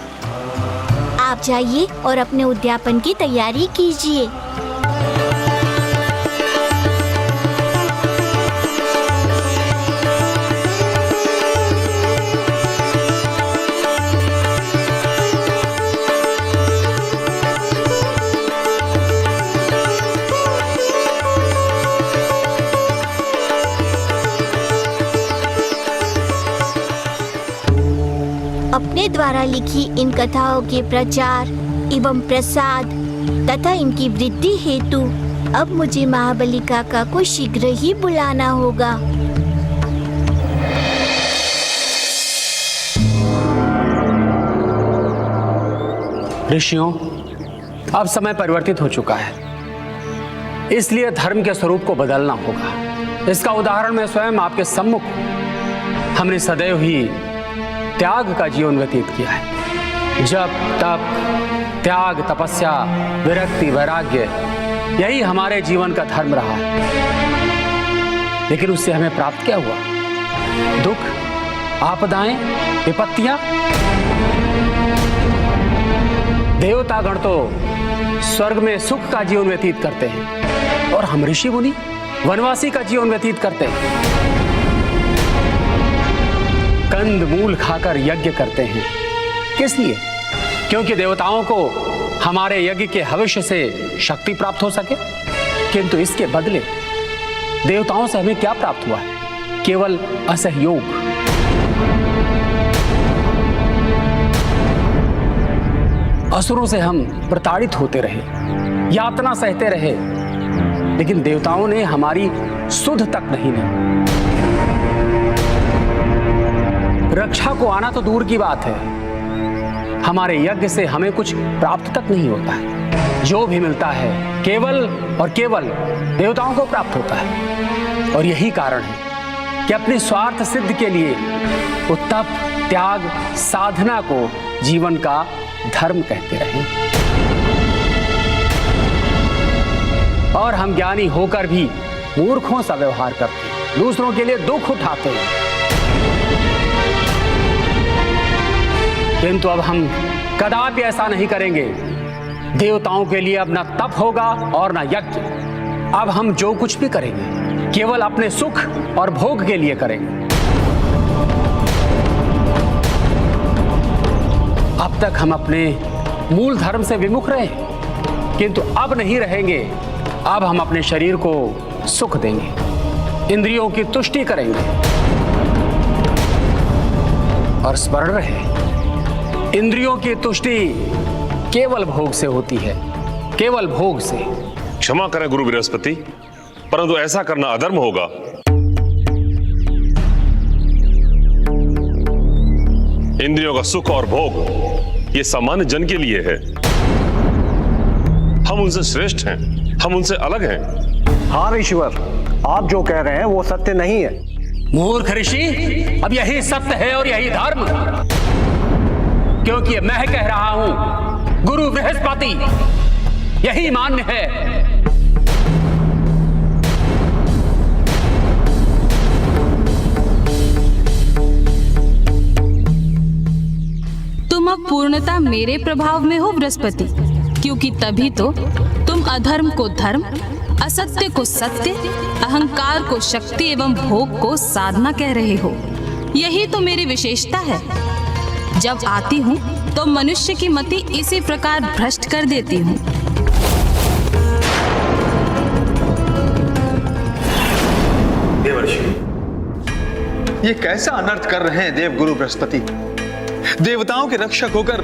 आप जाइए और अपने उद्यापन की तैयारी कीजिए। अपने द्वारा लिखी इन कथाओं के प्रचार एवं प्रसाद तथा इनकी वृद्धि हेतु अब मुझे महाबली काका को शीघ्र ही बुलाना होगा। ऋषियों, अब समय परिवर्तित हो चुका है, इसलिए धर्म के स्वरूप को बदलना होगा। इसका उदाहरण मैं स्वयं आपके सम्मुख हूं। हमने सदैव ही त्याग का जीवन व्यतीत किया है। जप, तप, त्याग, तपस्या, विरक्ति, वैराग्य, यही हमारे जीवन का धर्म रहा है। लेकिन उससे हमें प्राप्त क्या हुआ? दुख, आपदाएं, विपत्तियां। देवतागण तो स्वर्ग में सुख का जीवन व्यतीत करते हैं और हम ऋषि मुनि वनवासी का जीवन व्यतीत करते हैं। कंद मूल खाकर यज्ञ करते हैं। किस लिए? क्योंकि देवताओं को हमारे यज्ञ के हविष्य से शक्ति प्राप्त हो सके। किंतु इसके बदले देवताओं से हमें क्या प्राप्त हुआ है? केवल असहयोग। असुरों से हम प्रताड़ित होते रहे, यातना सहते रहे, लेकिन देवताओं ने हमारी सुध तक नहीं ली। रक्षा को आना तो दूर की बात है, हमारे यज्ञ से हमें कुछ प्राप्त तक नहीं होता है। जो भी मिलता है केवल और केवल देवताओं को प्राप्त होता है। और यही कारण है कि अपने स्वार्थ सिद्ध के लिए वो तप, त्याग, साधना को जीवन का धर्म कहते रहे। और हम ज्ञानी होकर भी मूर्खों सा व्यवहार करते, दूसरों के लिए दुख उठाते हैं। किंतु अब हम कदापि ऐसा नहीं करेंगे। देवताओं के लिए अब न तप होगा और न यज्ञ। अब हम जो कुछ भी करेंगे केवल अपने सुख और भोग के लिए करेंगे। अब तक हम अपने मूल धर्म से विमुख रहे, किंतु अब नहीं रहेंगे। अब हम अपने शरीर को सुख देंगे, इंद्रियों की तुष्टि करेंगे। और स्मरण रहे, इंद्रियों की तुष्टि केवल भोग से होती है, केवल भोग से। क्षमा करें गुरु बृहस्पति, परंतु ऐसा करना अधर्म होगा। इंद्रियों का सुख और भोग ये सामान्य जन के लिए है। हम उनसे श्रेष्ठ हैं, हम उनसे अलग हैं। हाँ ईश्वर, आप जो कह रहे हैं वो सत्य नहीं है। मूर्ख ऋषि, अब यही सत्य है और यही धर्म, क्योंकि मैं कह रहा हूं गुरु बृहस्पति यही मान्य है। तुम अब पूर्णता मेरे प्रभाव में हो बृहस्पति, क्योंकि तभी तो तुम अधर्म को धर्म, असत्य को सत्य, अहंकार को शक्ति एवं भोग को साधना कह रहे हो। यही तो मेरी विशेषता है। जब आती हूँ तो मनुष्य की मति इसी प्रकार भ्रष्ट कर देती हूँ। देवर्षि, ये कैसा अनर्थ कर रहे हैं देव गुरु बृहस्पति? देवताओं के रक्षक होकर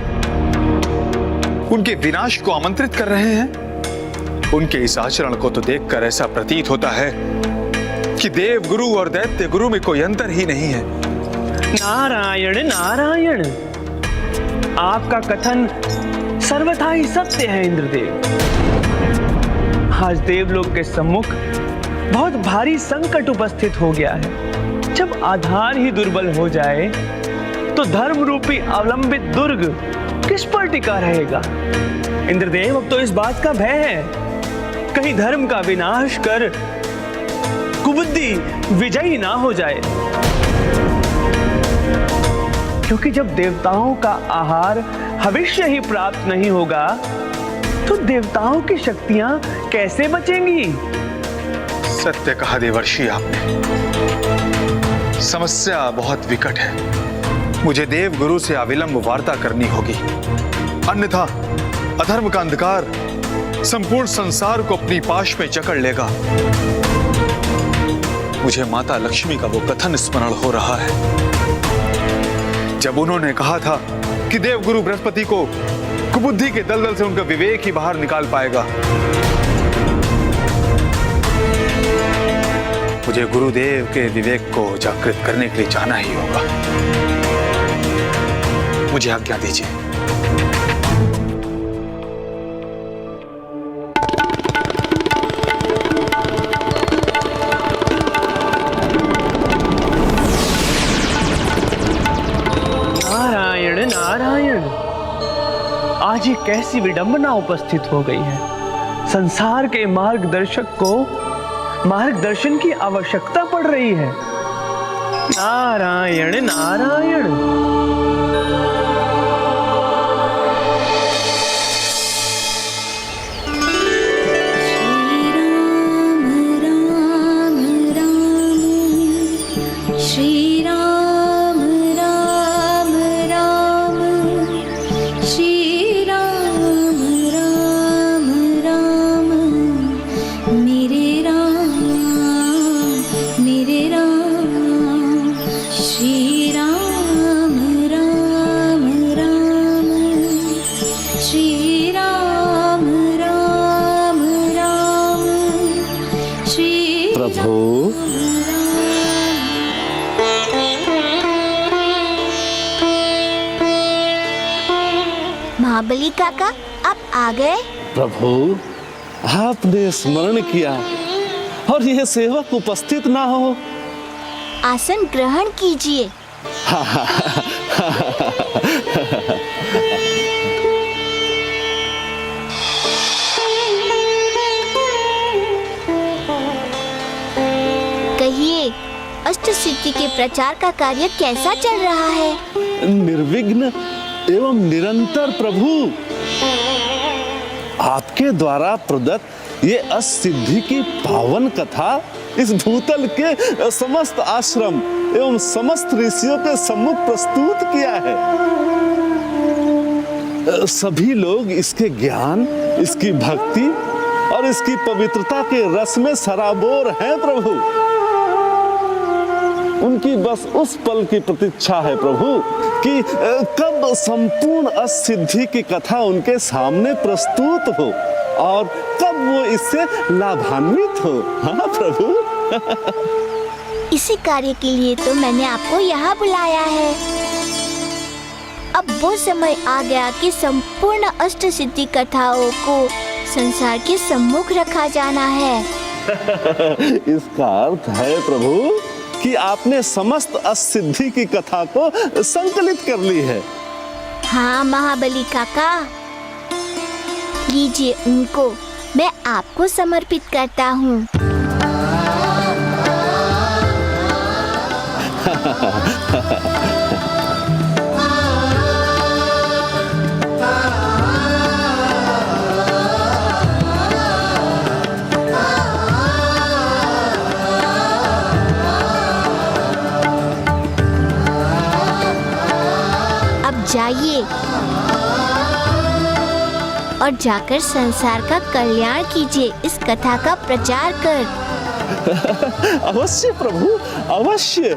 उनके विनाश को आमंत्रित कर रहे हैं। उनके इस आचरण को तो देखकर ऐसा प्रतीत होता है कि देव गुरु और दैत्य गुरु में कोई अंतर ही नहीं है। नारायण नारायण, आपका कथन सर्वथा ही सत्य है इंद्रदेव। आज देवलोक के सम्मुख बहुत भारी संकट उपस्थित हो गया है। जब आधार ही दुर्बल हो जाए तो धर्म रूपी अवलंबित दुर्ग किस पर टिका रहेगा? इंद्रदेव, अब तो इस बात का भय है कहीं धर्म का विनाश कर कुबुद्धि विजयी ना हो जाए। क्योंकि जब देवताओं का आहार भविष्य ही प्राप्त नहीं होगा तो देवताओं की शक्तियां कैसे बचेंगी? सत्य कहा देवर्षि आपने। समस्या बहुत विकट है। मुझे देव गुरु से अविलंब वार्ता करनी होगी, अन्यथा अधर्म का अंधकार संपूर्ण संसार को अपनी पाश में जकड़ लेगा। मुझे माता लक्ष्मी का वो कथन स्मरण हो रहा है जब उन्होंने कहा था कि देव गुरु बृहस्पति को कुबुद्धि के दलदल से उनका विवेक ही बाहर निकाल पाएगा। मुझे गुरुदेव के विवेक को जागृत करने के लिए जाना ही होगा। मुझे आज्ञा दीजिए। नारायण नारायण, आज ये कैसी विडंबना उपस्थित हो गई है। संसार के मार्गदर्शक को मार्गदर्शन की आवश्यकता पड़ रही है। नारायण नारायण। महाबली काका, आप आ गए? प्रभु, आपने स्मरण किया और यह सेवक उपस्थित ना हो। आसन ग्रहण कीजिए। कहिए, अष्ट सिद्धि के प्रचार का कार्य कैसा चल रहा है? निर्विघ्न एवं निरंतर प्रभु। आपके द्वारा प्रदत्त ये अष्टसिद्धि की पावन कथा इस भूतल के समस्त आश्रम एवं समस्त ऋषियों के सम्मुख प्रस्तुत किया है। सभी लोग इसके ज्ञान, इसकी भक्ति और इसकी पवित्रता के रस में सराबोर हैं प्रभु। उनकी बस उस पल की प्रतीक्षा है प्रभु कि कब संपूर्ण अष्टसिद्धि की कथा उनके सामने प्रस्तुत हो और कब वो इससे लाभान्वित हो। हाँ प्रभु। इसी कार्य के लिए तो मैंने आपको यहाँ बुलाया है। अब वो समय आ गया कि संपूर्ण अष्टसिद्धि कथाओं को संसार के सम्मुख रखा जाना है। इसका अर्थ है प्रभु कि आपने समस्त अष्टसिद्धि की कथा को संकलित कर ली है। हाँ महाबली काका, लीजिए उनको, मैं आपको समर्पित करता हूँ। जाइए और जाकर संसार का कल्याण कीजिए, इस कथा का प्रचार कर। अवश्य प्रभु, अवश्य।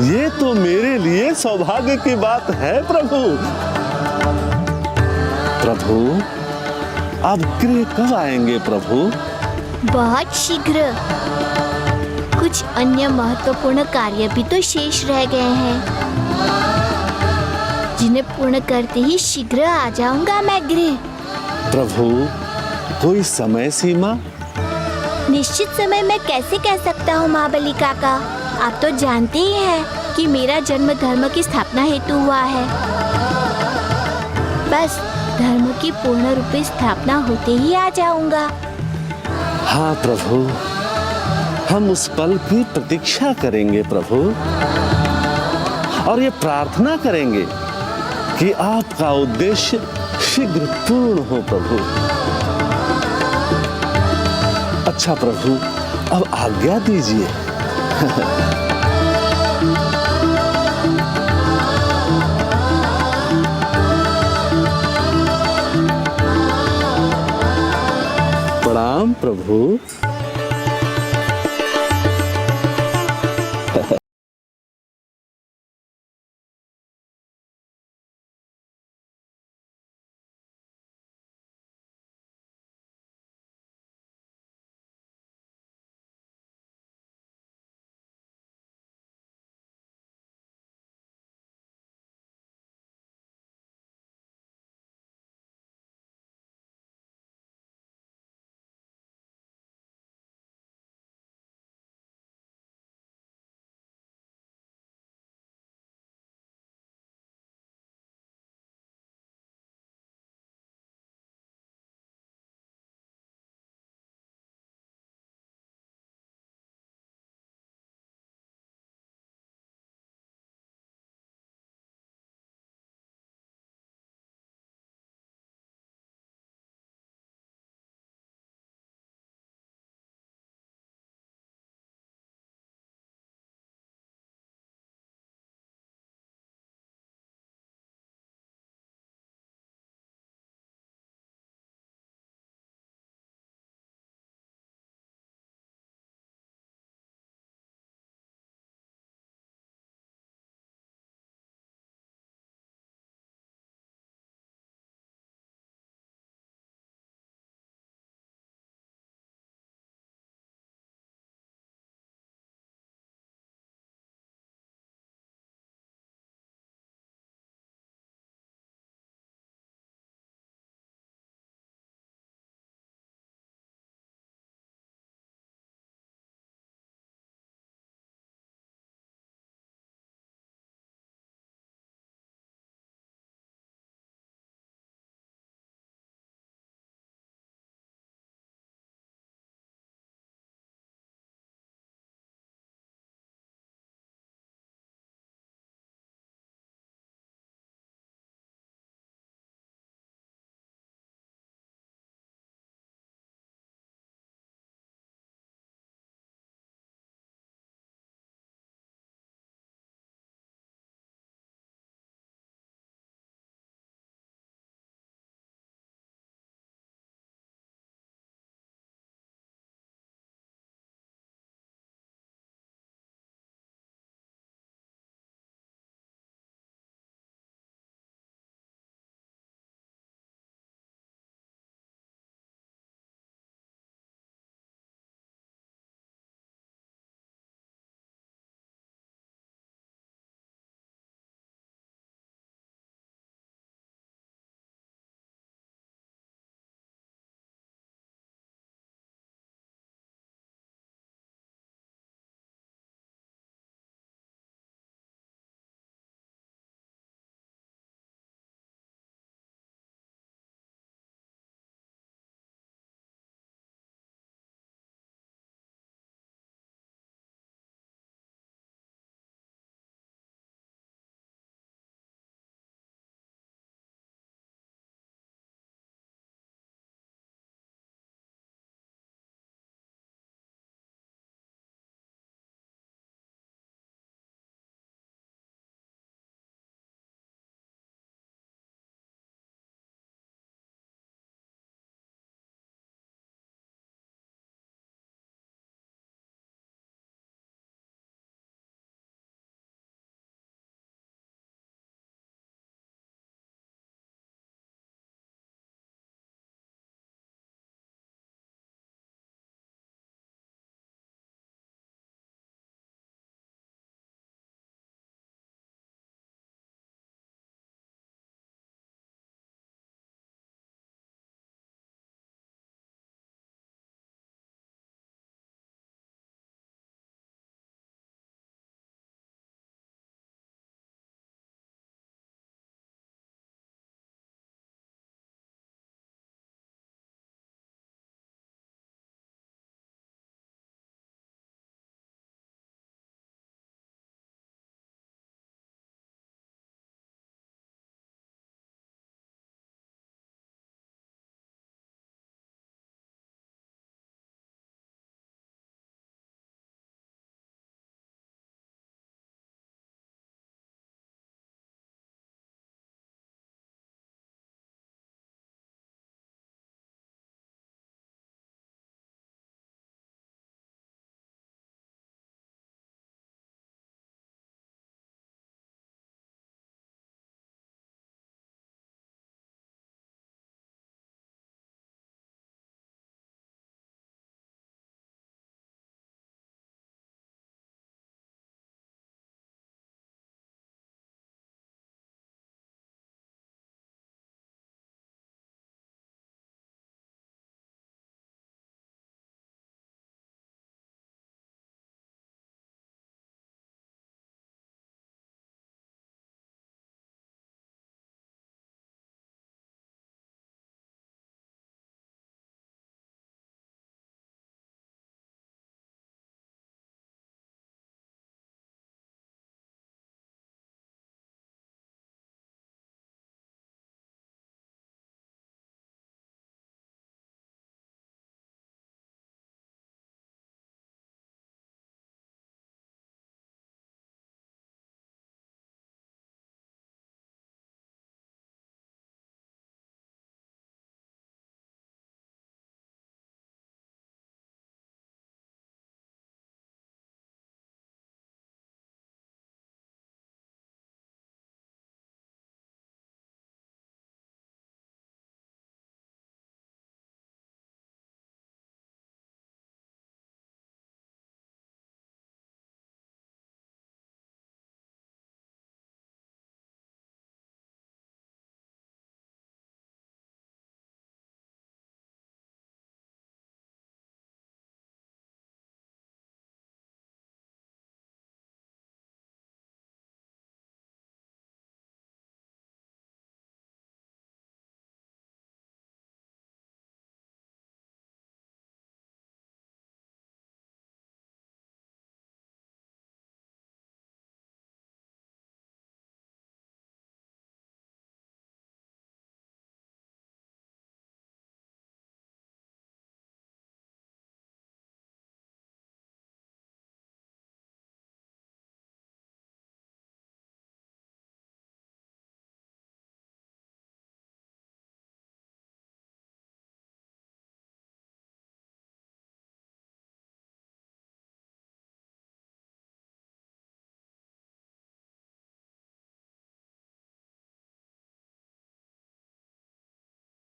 ये तो मेरे लिए सौभाग्य की बात है प्रभु। प्रभु, आप गृह कब आएंगे प्रभु? बहुत शीघ्र। कुछ अन्य महत्वपूर्ण कार्य भी तो शेष रह गए हैं, जिन्हें पूर्ण करते ही शीघ्र आ जाऊंगा मैं गृह। प्रभु, कोई समय सीमा? निश्चित समय मैं कैसे कह सकता हूँ महाबली काका। आप तो जानते ही हैं कि मेरा जन्म धर्म की स्थापना हेतु हुआ है। बस धर्म की पूर्ण रूपी स्थापना होते ही आ जाऊंगा। हाँ प्रभु, हम उस पल की प्रतीक्षा करेंगे प्रभु, और ये प्रार्थना करेंगे कि आपका उद्देश्य शीघ्र पूर्ण हो प्रभु। अच्छा प्रभु, अब आज्ञा दीजिए। प्रणाम प्रभु।